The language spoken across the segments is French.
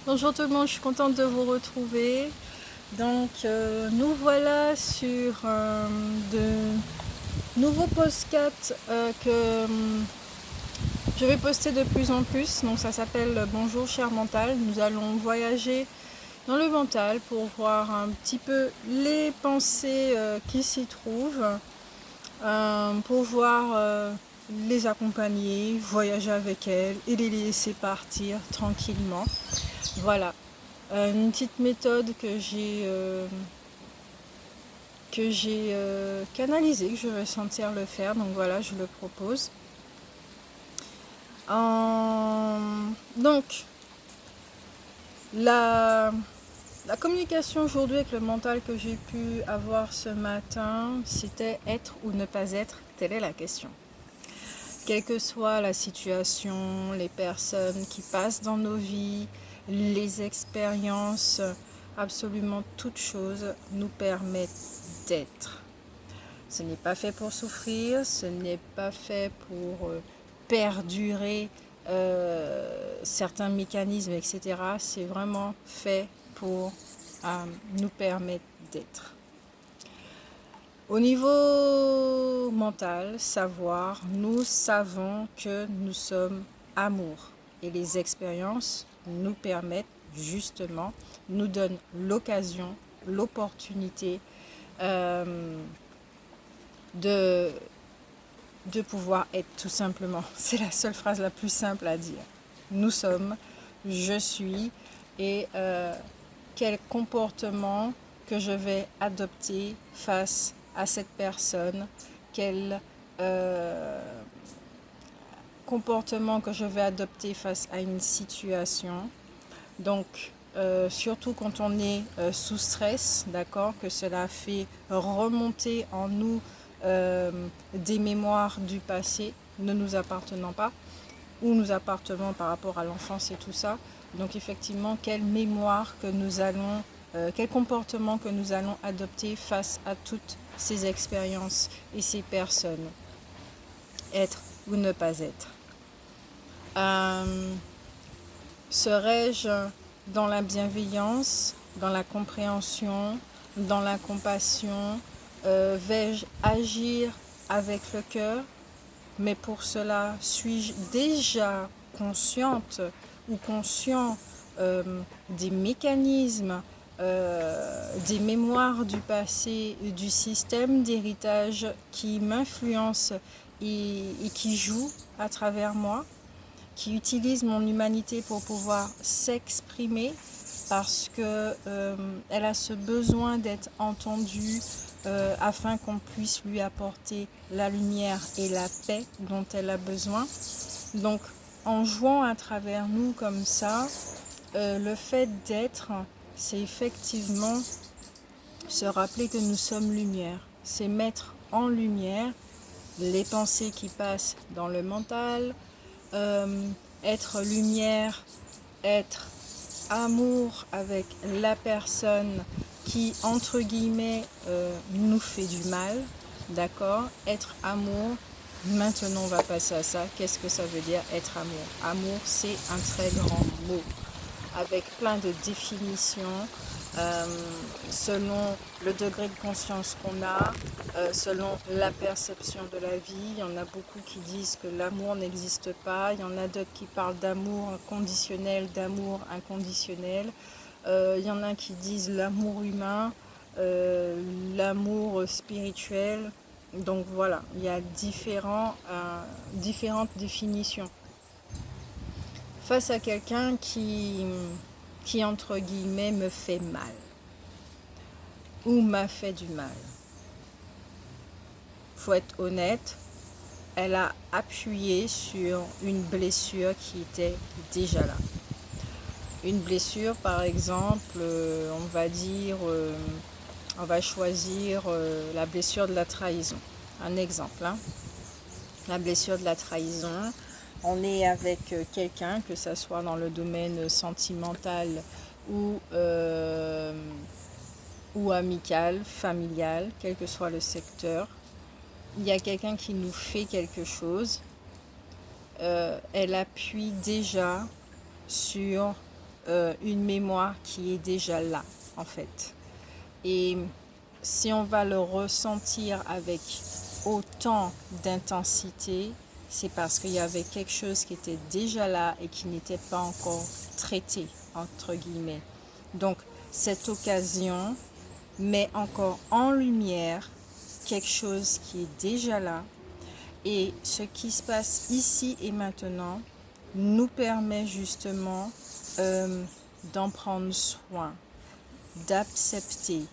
Bonjour tout le monde, je suis contente de vous retrouver. Donc nous voilà sur de nouveaux podcasts que je vais poster de plus en plus. Donc ça s'appelle Bonjour cher mental. Nous allons voyager dans le mental pour voir un petit peu les pensées qui s'y trouvent, pour voir les accompagner, voyager avec elles et les laisser partir tranquillement. Voilà. Une petite méthode que j'ai canalisée, que je vais sentir le faire. Donc voilà, je le propose. Donc, la, la communication aujourd'hui avec le mental que j'ai pu avoir ce matin, c'était être ou ne pas être. Telle est la question. Quelle que soit la situation, les personnes qui passent dans nos vies, les expériences, absolument toute chose nous permettent d'être. Ce n'est pas fait pour souffrir, ce n'est pas fait pour perdurer certains mécanismes, etc. C'est vraiment fait pour nous permettre d'être. Au niveau mental, savoir, nous savons que nous sommes amour et les expériences nous permettent justement, nous donnent l'occasion, l'opportunité de, de pouvoir être tout simplement. C'est la seule phrase la plus simple à dire. Nous sommes, je suis et quel comportement que je vais adopter face à cette personne, quel comportement que je vais adopter face à une situation. Donc, surtout quand on est sous stress, d'accord, que cela fait remonter en nous des mémoires du passé ne nous appartenant pas, ou nous appartenant par rapport à l'enfance et tout ça. Donc effectivement, quelle mémoire que nous allons, quel comportement que nous allons adopter face à toutes ces expériences et ces personnes. Être ou ne pas être. Serais-je dans la bienveillance, dans la compréhension, dans la compassion? Vais-je agir avec le cœur? Mais pour cela, suis-je déjà consciente ou conscient des mécanismes, des mémoires du passé, du système d'héritage qui m'influence et qui joue à travers moi, qui utilise mon humanité pour pouvoir s'exprimer parce que elle a ce besoin d'être entendue afin qu'on puisse lui apporter la lumière et la paix dont elle a besoin. Donc en jouant à travers nous comme ça, le fait d'être, c'est effectivement se rappeler que nous sommes lumière. C'est mettre en lumière les pensées qui passent dans le mental, être lumière, être amour avec la personne qui, entre guillemets, nous fait du mal, d'accord? Être amour, maintenant on va passer à ça. Qu'est-ce que ça veut dire être amour? Amour, c'est un très grand mot, avec plein de définitions, selon le degré de conscience qu'on a, selon la perception de la vie. Il y en a beaucoup qui disent que l'amour n'existe pas, il y en a d'autres qui parlent d'amour conditionnel, d'amour inconditionnel, il y en a qui disent l'amour humain, l'amour spirituel. Donc voilà, il y a différentes définitions. Face à quelqu'un qui entre guillemets me fait mal ou m'a fait du mal. Faut être honnête, elle a appuyé sur une blessure qui était déjà là. Une blessure, par exemple, on va dire, on va choisir la blessure de la trahison. Un exemple, hein. La blessure de la trahison, on est avec quelqu'un, que ce soit dans le domaine sentimental ou amical, familial, quel que soit le secteur. Il y a quelqu'un qui nous fait quelque chose. Elle appuie déjà sur une mémoire qui est déjà là, en fait. Et si on va le ressentir avec autant d'intensité, c'est parce qu'il y avait quelque chose qui était déjà là et qui n'était pas encore traité, entre guillemets. Donc, cette occasion met encore en lumière quelque chose qui est déjà là. Et ce qui se passe ici et maintenant nous permet justement d'en prendre soin, d'accepter,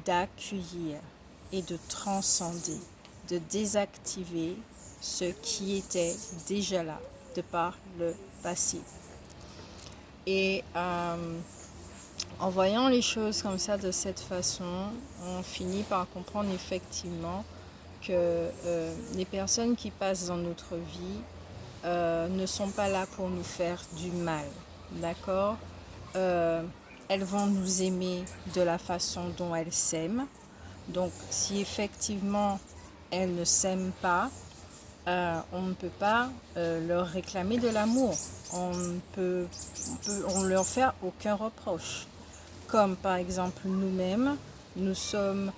d'accueillir et de transcender, de désactiver ce qui était déjà là de par le passé. Et en voyant les choses comme ça, de cette façon, on finit par comprendre effectivement que les personnes qui passent dans notre vie ne sont pas là pour nous faire du mal, d'accord? Elles vont nous aimer de la façon dont elles s'aiment. Donc, si effectivement elles ne s'aiment pas, on ne peut pas leur réclamer de l'amour. On leur fait aucun reproche. Comme par exemple nous-mêmes, nous sommes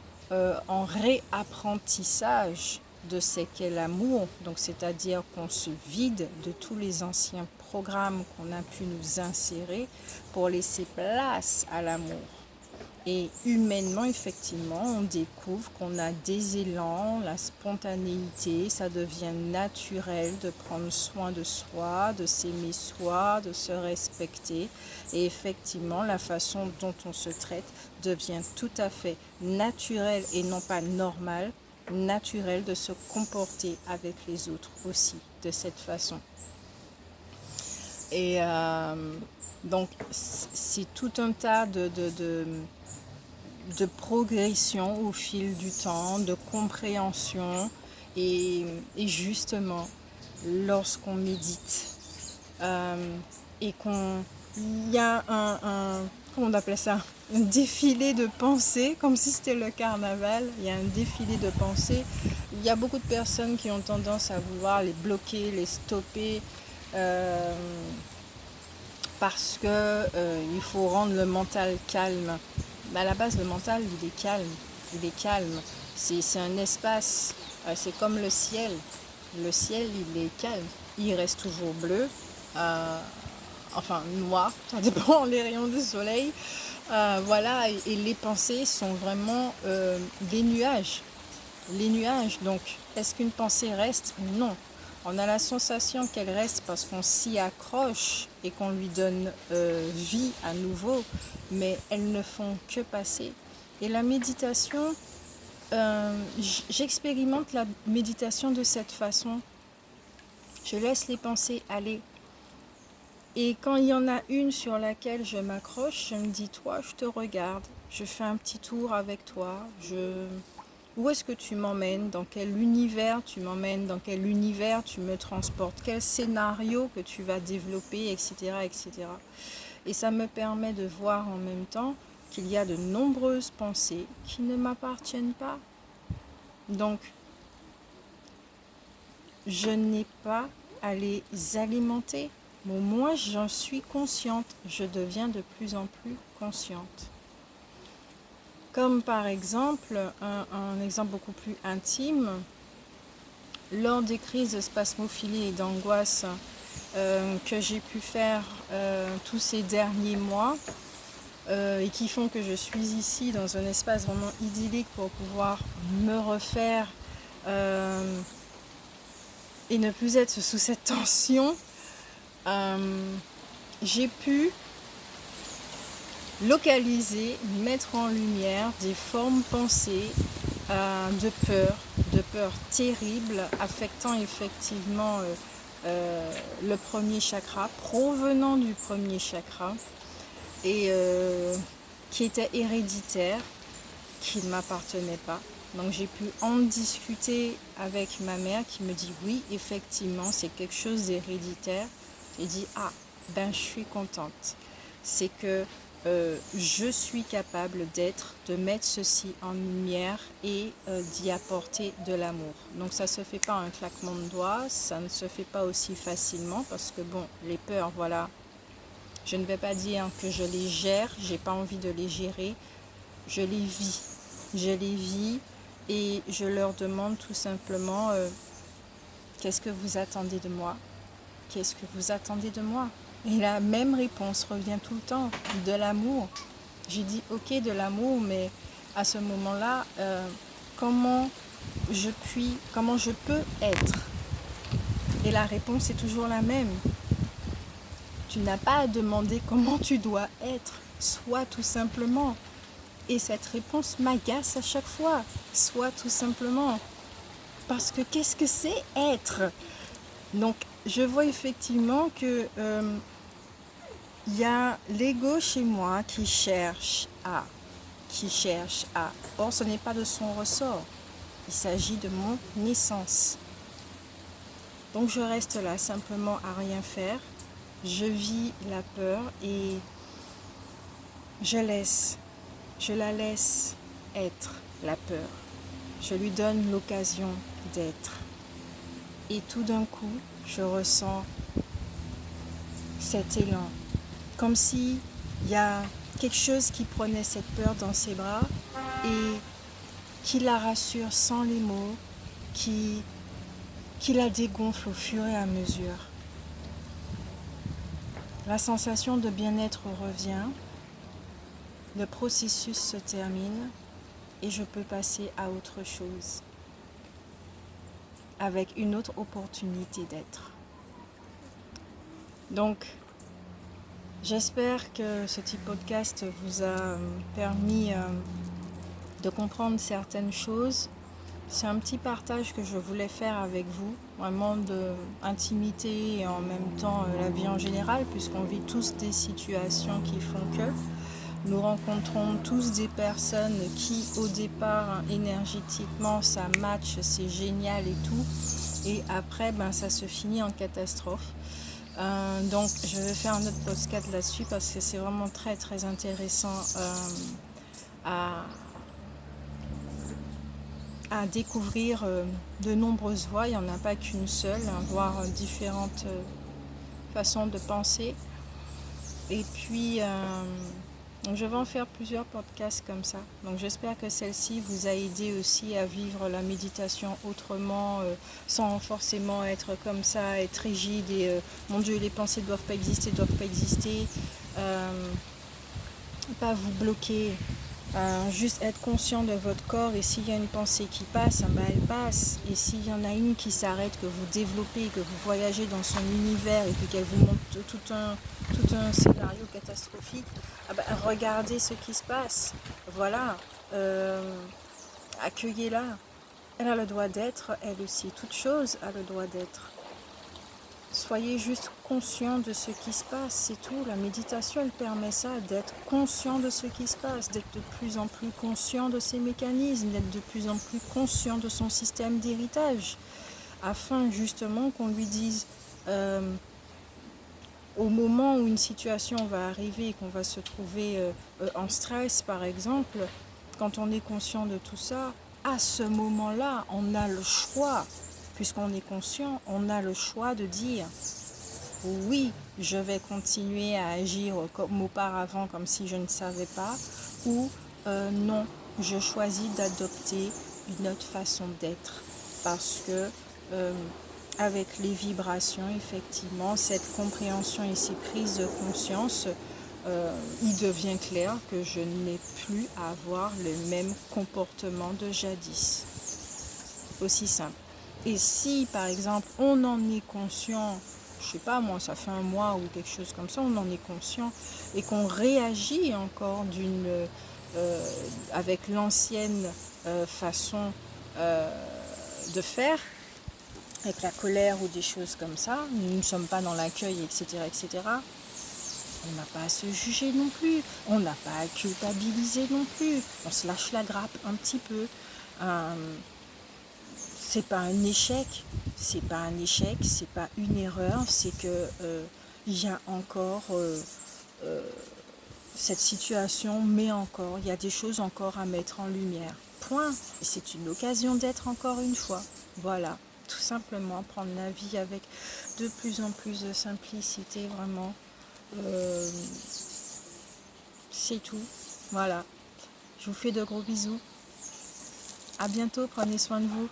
en réapprentissage de ce qu'est l'amour, donc c'est-à-dire qu'on se vide de tous les anciens programmes qu'on a pu nous insérer pour laisser place à l'amour. Et humainement, effectivement, on découvre qu'on a des élans, la spontanéité, ça devient naturel de prendre soin de soi, de s'aimer soi, de se respecter. Et effectivement, la façon dont on se traite devient tout à fait naturelle et non pas normale, naturel de se comporter avec les autres aussi de cette façon. Et donc, c'est tout un tas de progression au fil du temps, de compréhension et justement lorsqu'on médite et il y a comment on appelle ça, un défilé de pensées, comme si c'était le carnaval. Il y a un défilé de pensées. Il y a beaucoup de personnes qui ont tendance à vouloir les bloquer, les stopper parce que il faut rendre le mental calme. Mais à la base, le mental, il est calme. Il est calme. C'est un espace. C'est comme le ciel. Le ciel, il est calme. Il reste toujours bleu. Enfin, noir. Ça dépend des rayons du soleil. Voilà. Et les pensées sont vraiment des nuages. Les nuages. Donc, est-ce qu'une pensée reste? Non. On a la sensation qu'elle reste parce qu'on s'y accroche et qu'on lui donne vie à nouveau, mais elles ne font que passer. Et la méditation, j'expérimente la méditation de cette façon. Je laisse les pensées aller. Et quand il y en a une sur laquelle je m'accroche, je me dis, toi, je te regarde, je fais un petit tour avec toi, où est-ce que tu m'emmènes? Dans quel univers tu m'emmènes? Dans quel univers tu me transportes? Quel scénario que tu vas développer, etc., etc. Et ça me permet de voir en même temps qu'il y a de nombreuses pensées qui ne m'appartiennent pas. Donc, je n'ai pas à les alimenter. Bon, moi, j'en suis consciente. Je deviens de plus en plus consciente. Comme par exemple, un exemple beaucoup plus intime, lors des crises de spasmophilie et d'angoisse que j'ai pu faire tous ces derniers mois et qui font que je suis ici dans un espace vraiment idyllique pour pouvoir me refaire et ne plus être sous cette tension, j'ai pu localiser, mettre en lumière des formes pensées de peur terrible, affectant effectivement le premier chakra, provenant du premier chakra, et qui était héréditaire, qui ne m'appartenait pas. Donc j'ai pu en discuter avec ma mère qui me dit oui, effectivement, c'est quelque chose d'héréditaire. J'ai dit ah, ben je suis contente. C'est que je suis capable de mettre ceci en lumière et d'y apporter de l'amour. Donc ça ne se fait pas un claquement de doigts, ça ne se fait pas aussi facilement parce que bon, les peurs, voilà, Je ne vais pas dire que je les gère, j'ai pas envie de les gérer, je les vis. Je les vis et je leur demande tout simplement qu'est-ce que vous attendez de moi? Qu'est-ce que vous attendez de moi? Et la même réponse revient tout le temps, de l'amour. J'ai dit ok de l'amour, mais à ce moment-là, comment je peux être? Et la réponse est toujours la même. Tu n'as pas à demander comment tu dois être, sois tout simplement. Et cette réponse m'agace à chaque fois, sois tout simplement. Parce que qu'est-ce que c'est être? Donc je vois effectivement que y a l'ego chez moi qui cherche à. Or, ce n'est pas de son ressort. Il s'agit de mon naissance. Donc, je reste là simplement à rien faire. Je vis la peur et je la laisse être la peur. Je lui donne l'occasion d'être. Et tout d'un coup, je ressens cet élan. Comme s'il y a quelque chose qui prenait cette peur dans ses bras et qui la rassure sans les mots, qui la dégonfle au fur et à mesure. La sensation de bien-être revient, le processus se termine et je peux passer à autre chose, avec une autre opportunité d'être. Donc, j'espère que ce petit podcast vous a permis de comprendre certaines choses. C'est un petit partage que je voulais faire avec vous, vraiment d'intimité et en même temps la vie en général, puisqu'on vit tous des situations qui font que nous rencontrons tous des personnes qui au départ énergétiquement ça match, c'est génial et tout, et après ça se finit en catastrophe. Donc je vais faire un autre podcast là-dessus parce que c'est vraiment très très intéressant à découvrir de nombreuses voies. Il n'y en a pas qu'une seule, voire différentes façons de penser. Et puis, donc je vais en faire plusieurs podcasts comme ça. Donc j'espère que celle-ci vous a aidé aussi à vivre la méditation autrement, sans forcément être comme ça, être rigide et mon Dieu, les pensées ne doivent pas exister. Pas vous bloquer. Juste être conscient de votre corps et s'il y a une pensée qui passe, elle passe. Et s'il y en a une qui s'arrête, que vous développez, que vous voyagez dans son univers et puis qu'elle vous montre tout un scénario catastrophique, regardez ce qui se passe. Voilà, accueillez-la. Elle a le droit d'être, elle aussi. Toute chose a le droit d'être. Soyez juste conscient de ce qui se passe, c'est tout. La méditation, elle permet ça, d'être conscient de ce qui se passe, d'être de plus en plus conscient de ses mécanismes, d'être de plus en plus conscient de son système d'héritage, afin justement qu'on lui dise, au moment où une situation va arriver et qu'on va se trouver en stress par exemple, quand on est conscient de tout ça, à ce moment-là, on a le choix. Puisqu'on est conscient, on a le choix de dire oui, je vais continuer à agir comme auparavant, comme si je ne savais pas, ou non, je choisis d'adopter une autre façon d'être. Parce que avec les vibrations, effectivement, cette compréhension et ces prises de conscience, il devient clair que je n'ai plus à avoir le même comportement de jadis. Aussi simple. Et si, par exemple, on en est conscient, je sais pas moi, ça fait un mois ou quelque chose comme ça, on en est conscient et qu'on réagit encore avec l'ancienne façon de faire, avec la colère ou des choses comme ça, nous ne sommes pas dans l'accueil, etc., etc., on n'a pas à se juger non plus, on n'a pas à culpabiliser non plus, on se lâche la grappe un petit peu. C'est pas un échec, c'est pas une erreur, c'est que il y a encore cette situation, mais encore, il y a des choses encore à mettre en lumière. Point. Et c'est une occasion d'être encore une fois. Voilà, tout simplement prendre la vie avec de plus en plus de simplicité, vraiment. Euh, c'est tout. Voilà. Je vous fais de gros bisous. À bientôt, prenez soin de vous.